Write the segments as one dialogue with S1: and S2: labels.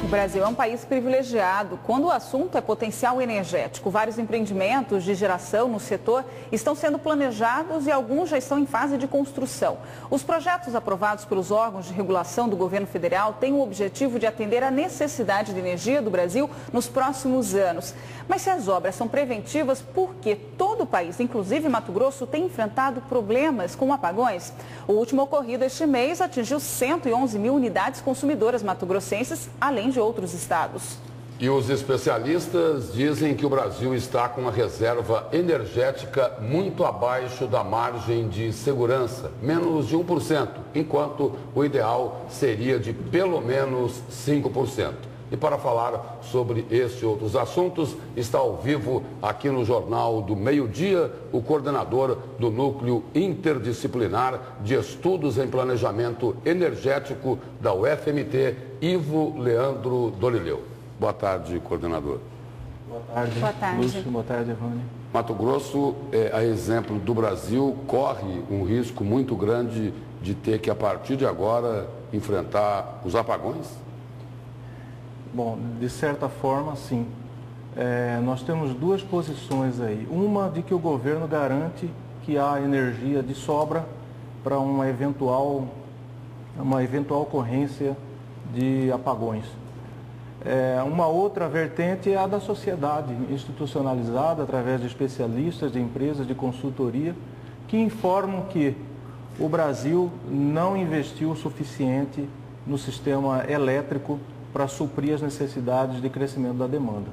S1: O Brasil é um país privilegiado quando o assunto é potencial energético. Vários empreendimentos de geração no setor estão sendo planejados e alguns já estão em fase de construção. Os projetos aprovados pelos órgãos de regulação do governo federal têm o objetivo de atender à necessidade de energia do Brasil nos próximos anos. Mas se as obras são preventivas, por que todo o país, inclusive Mato Grosso, tem enfrentado problemas com apagões? O último ocorrido este mês atingiu 111 mil unidades consumidoras mato-grossenses, além de outros estados.
S2: E os especialistas dizem que o Brasil está com uma reserva energética muito abaixo da margem de segurança, menos de 1%, enquanto o ideal seria de pelo menos 5%. E para falar sobre este e outros assuntos, está ao vivo aqui no Jornal do Meio-Dia o coordenador do Núcleo Interdisciplinar de Estudos em Planejamento Energético da UFMT, Ivo Leandro Dolileu. Boa tarde, coordenador.
S3: Boa tarde.
S1: Boa tarde.
S3: Lúcio, boa tarde, Evânia.
S2: Mato Grosso, a exemplo do Brasil, corre um risco muito grande de ter que, a partir de agora, enfrentar os apagões?
S3: Bom, de certa forma, sim. Nós temos duas posições aí. Uma de que o governo garante que há energia de sobra para uma eventual ocorrência de apagões. Uma outra vertente é a da sociedade institucionalizada, através de especialistas, de empresas de consultoria, que informam que o Brasil não investiu o suficiente no sistema elétrico para suprir as necessidades de crescimento da demanda.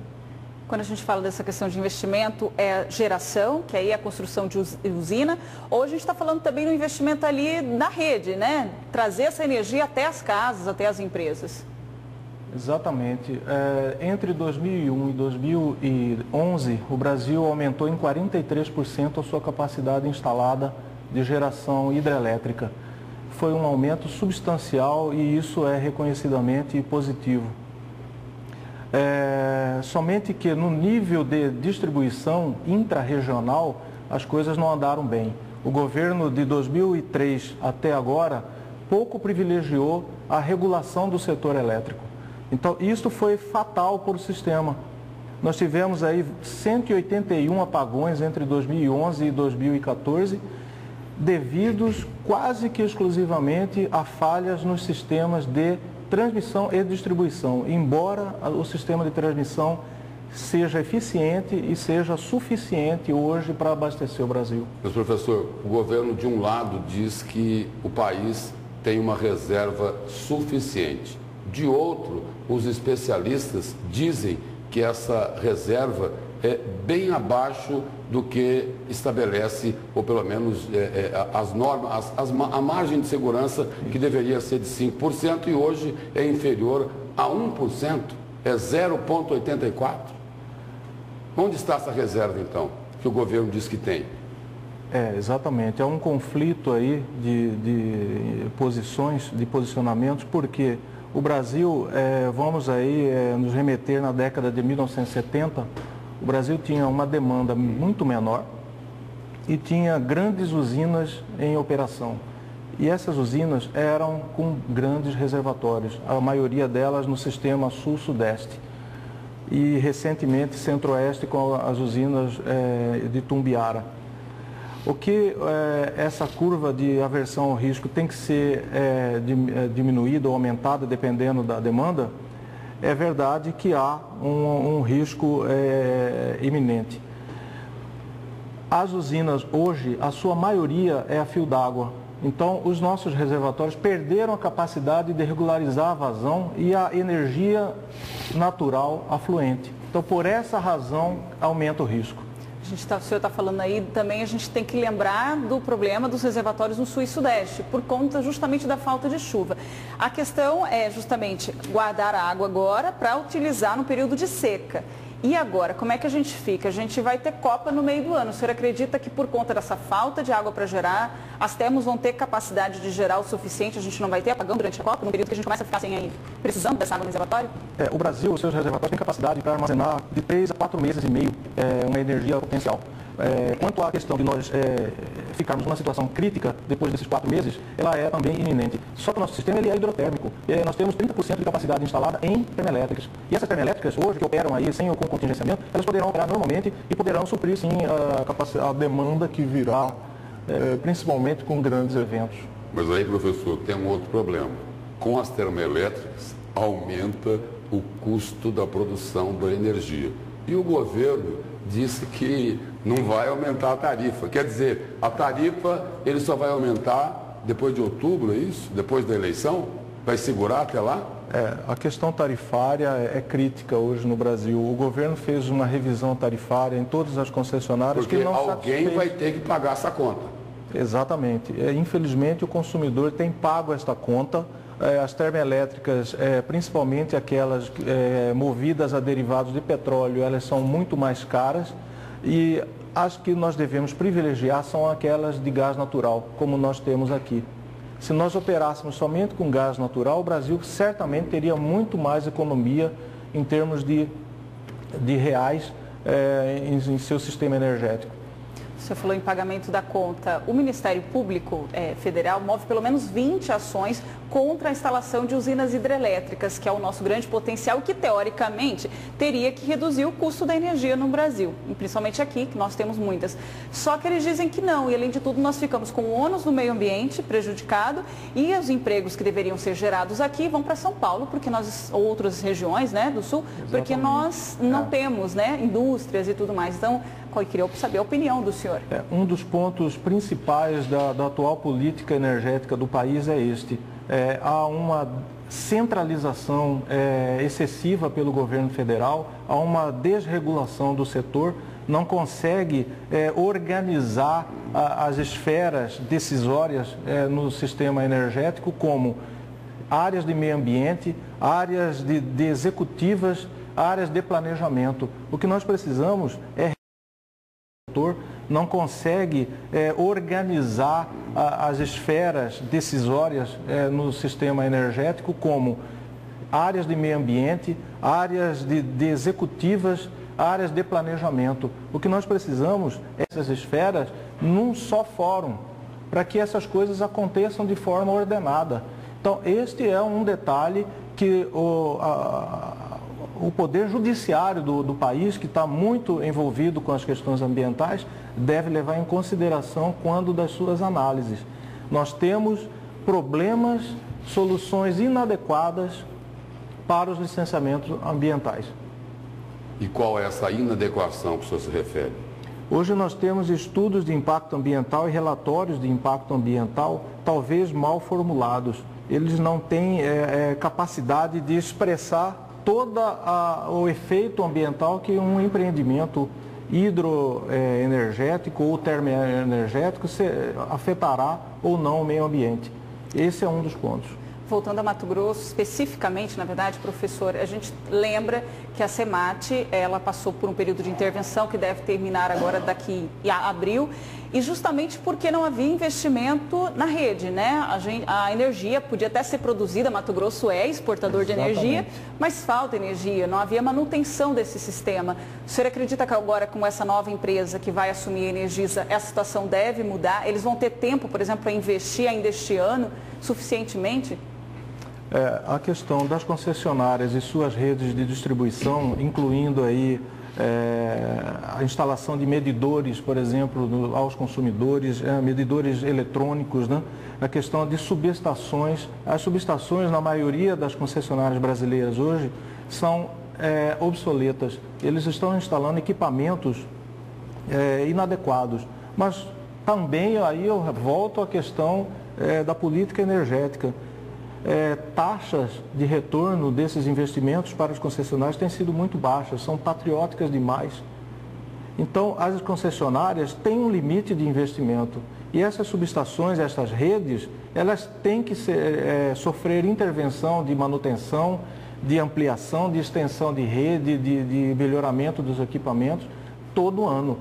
S1: Quando a gente fala dessa questão de investimento, é geração, que aí é a construção de usina, ou a gente está falando também no investimento ali na rede, né? Trazer essa energia até as casas, até as empresas.
S3: Exatamente. Entre 2001 e 2011, o Brasil aumentou em 43% a sua capacidade instalada de geração hidrelétrica. Foi um aumento substancial e isso é reconhecidamente positivo. Somente que no nível de distribuição intrarregional as coisas não andaram bem. O governo de 2003 até agora pouco privilegiou a regulação do setor elétrico. Então isso foi fatal para o sistema. Nós tivemos aí 181 apagões entre 2011 e 2014, devidos quase que exclusivamente a falhas nos sistemas de transmissão e distribuição, embora o sistema de transmissão seja eficiente e seja suficiente hoje para abastecer o Brasil.
S2: Mas, professor, o governo de um lado diz que o país tem uma reserva suficiente. De outro, os especialistas dizem que essa reserva é bem abaixo do que estabelece, ou pelo menos as normas, a margem de segurança, que deveria ser de 5%, e hoje é inferior a 1%, é 0,84%. Onde está essa reserva, então, que o governo diz que tem?
S3: Exatamente. É um conflito aí de posições, de posicionamentos, porque o Brasil, vamos aí nos remeter na década de 1970, o Brasil tinha uma demanda muito menor e tinha grandes usinas em operação. E essas usinas eram com grandes reservatórios, a maioria delas no sistema sul-sudeste. E recentemente centro-oeste com as usinas de Tumbiara. O que essa curva de aversão ao risco tem que ser diminuída ou aumentada dependendo da demanda, é verdade que há um risco iminente. As usinas hoje, a sua maioria é a fio d'água. Então, os nossos reservatórios perderam a capacidade de regularizar a vazão e a energia natural afluente. Então, por essa razão, aumenta o risco.
S1: O senhor está falando aí também, a gente tem que lembrar do problema dos reservatórios no sul e sudeste, por conta justamente da falta de chuva. A questão é justamente guardar a água agora para utilizar no período de seca. E agora, como é que a gente fica? A gente vai ter Copa no meio do ano. O senhor acredita que por conta dessa falta de água para gerar, as termos vão ter capacidade de gerar o suficiente, a gente não vai ter apagão durante a Copa, no período que a gente começa a ficar precisando dessa água no reservatório?
S3: O Brasil, os seus reservatórios têm capacidade para armazenar de 3 a 4 meses e meio uma energia potencial. Quanto à questão de nós ficarmos numa situação crítica depois desses 4 meses, ela é também iminente. Só que o nosso sistema ele é hidrotérmico. Nós temos 30% de capacidade instalada em termoelétricas. E essas termoelétricas, hoje, que operam aí sem ou com contingenciamento, elas poderão operar normalmente e poderão suprir, sim, a demanda que virá, principalmente com grandes eventos.
S2: Mas aí, professor, tem um outro problema. Com as termoelétricas, aumenta o custo da produção da energia. E o governo disse que não vai aumentar a tarifa. Quer dizer, a tarifa ele só vai aumentar depois de outubro, é isso? Depois da eleição? Vai segurar até lá?
S3: A questão tarifária é crítica hoje no Brasil. O governo fez uma revisão tarifária em todas as concessionárias
S2: porque
S3: que não
S2: alguém vai ter que pagar essa conta.
S3: Exatamente. Infelizmente, o consumidor tem pago esta conta. As termoelétricas, principalmente aquelas movidas a derivados de petróleo, elas são muito mais caras e as que nós devemos privilegiar são aquelas de gás natural, como nós temos aqui. Se nós operássemos somente com gás natural, o Brasil certamente teria muito mais economia em termos de reais em seu sistema energético.
S1: Você falou em pagamento da conta. O Ministério Público Federal move pelo menos 20 ações contra a instalação de usinas hidrelétricas, que é o nosso grande potencial, que teoricamente teria que reduzir o custo da energia no Brasil, e principalmente aqui, que nós temos muitas. Só que eles dizem que não, e além de tudo nós ficamos com o ônus do meio ambiente prejudicado e os empregos que deveriam ser gerados aqui vão para São Paulo, porque nós, outras regiões, né, do Sul, exatamente, porque nós não temos, né, indústrias e tudo mais. Então, eu queria saber a opinião do senhor.
S3: Um dos pontos principais da atual política energética do país é este. Há uma centralização excessiva pelo governo federal, há uma desregulação do setor, não consegue organizar as esferas decisórias no sistema energético como áreas de meio ambiente, áreas de executivas, áreas de planejamento. O que nós precisamos não consegue organizar as esferas decisórias no sistema energético como áreas de meio ambiente, áreas de executivas, áreas de planejamento. O que nós precisamos é essas esferas num só fórum, para que essas coisas aconteçam de forma ordenada. Então, este é um detalhe que o poder judiciário do país, que está muito envolvido com as questões ambientais, deve levar em consideração quando das suas análises. Nós temos problemas, soluções inadequadas para os licenciamentos ambientais.
S2: E qual é essa inadequação que o senhor se refere?
S3: Hoje nós temos estudos de impacto ambiental e relatórios de impacto ambiental talvez mal formulados. Eles não têm capacidade de expressar todo o efeito ambiental que um empreendimento hidroenergético ou termoenergético afetará ou não o meio ambiente. Esse é um dos pontos.
S1: Voltando a Mato Grosso, especificamente, na verdade, professor, a gente lembra que a CEMAT, ela passou por um período de intervenção que deve terminar agora daqui a abril, e justamente porque não havia investimento na rede, né? A energia podia até ser produzida, Mato Grosso é exportador
S3: Exatamente.
S1: de energia, mas falta energia, não havia manutenção desse sistema. O senhor acredita que agora, com essa nova empresa que vai assumir a Energisa, essa situação deve mudar? Eles vão ter tempo, por exemplo, para investir ainda este ano suficientemente?
S3: A questão das concessionárias e suas redes de distribuição, incluindo aí a instalação de medidores, por exemplo, aos consumidores, medidores eletrônicos, né? A questão de subestações. As subestações, na maioria das concessionárias brasileiras hoje, são obsoletas. Eles estão instalando equipamentos inadequados. Mas também aí eu volto à questão da política energética. Taxas de retorno desses investimentos para os concessionários têm sido muito baixas, são patrióticas demais. Então, as concessionárias têm um limite de investimento e essas subestações, essas redes, elas têm que sofrer intervenção de manutenção, de ampliação, de extensão de rede, de melhoramento dos equipamentos todo ano.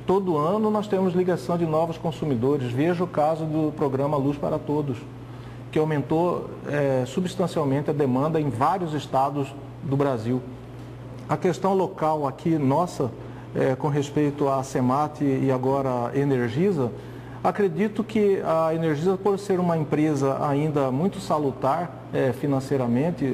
S3: Todo ano nós temos ligação de novos consumidores. Veja o caso do programa Luz para Todos, que aumentou substancialmente a demanda em vários estados do Brasil. A questão local aqui, nossa, com respeito à Semat e agora a Energisa, acredito que a Energisa, por ser uma empresa ainda muito salutar financeiramente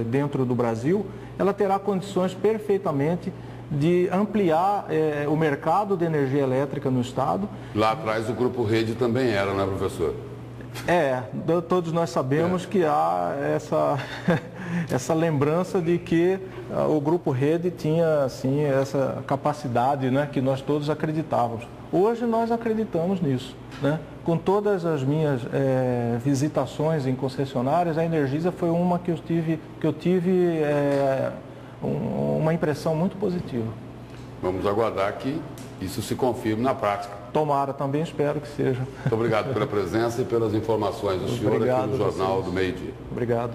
S3: dentro do Brasil, ela terá condições perfeitamente de ampliar o mercado de energia elétrica no Estado.
S2: Lá atrás o Grupo Rede também era, né, professor?
S3: Todos nós sabemos que há essa lembrança de que o Grupo Rede tinha assim, essa capacidade, né, que nós todos acreditávamos. Hoje nós acreditamos nisso, né? Com todas as minhas visitações em concessionárias, a Energisa foi uma que eu tive uma impressão muito positiva.
S2: Vamos aguardar que isso se confirme na prática.
S3: Tomara, também espero que seja.
S2: Muito obrigado pela presença e pelas informações do senhor aqui no Jornal do Meio-Dia.
S3: Obrigado.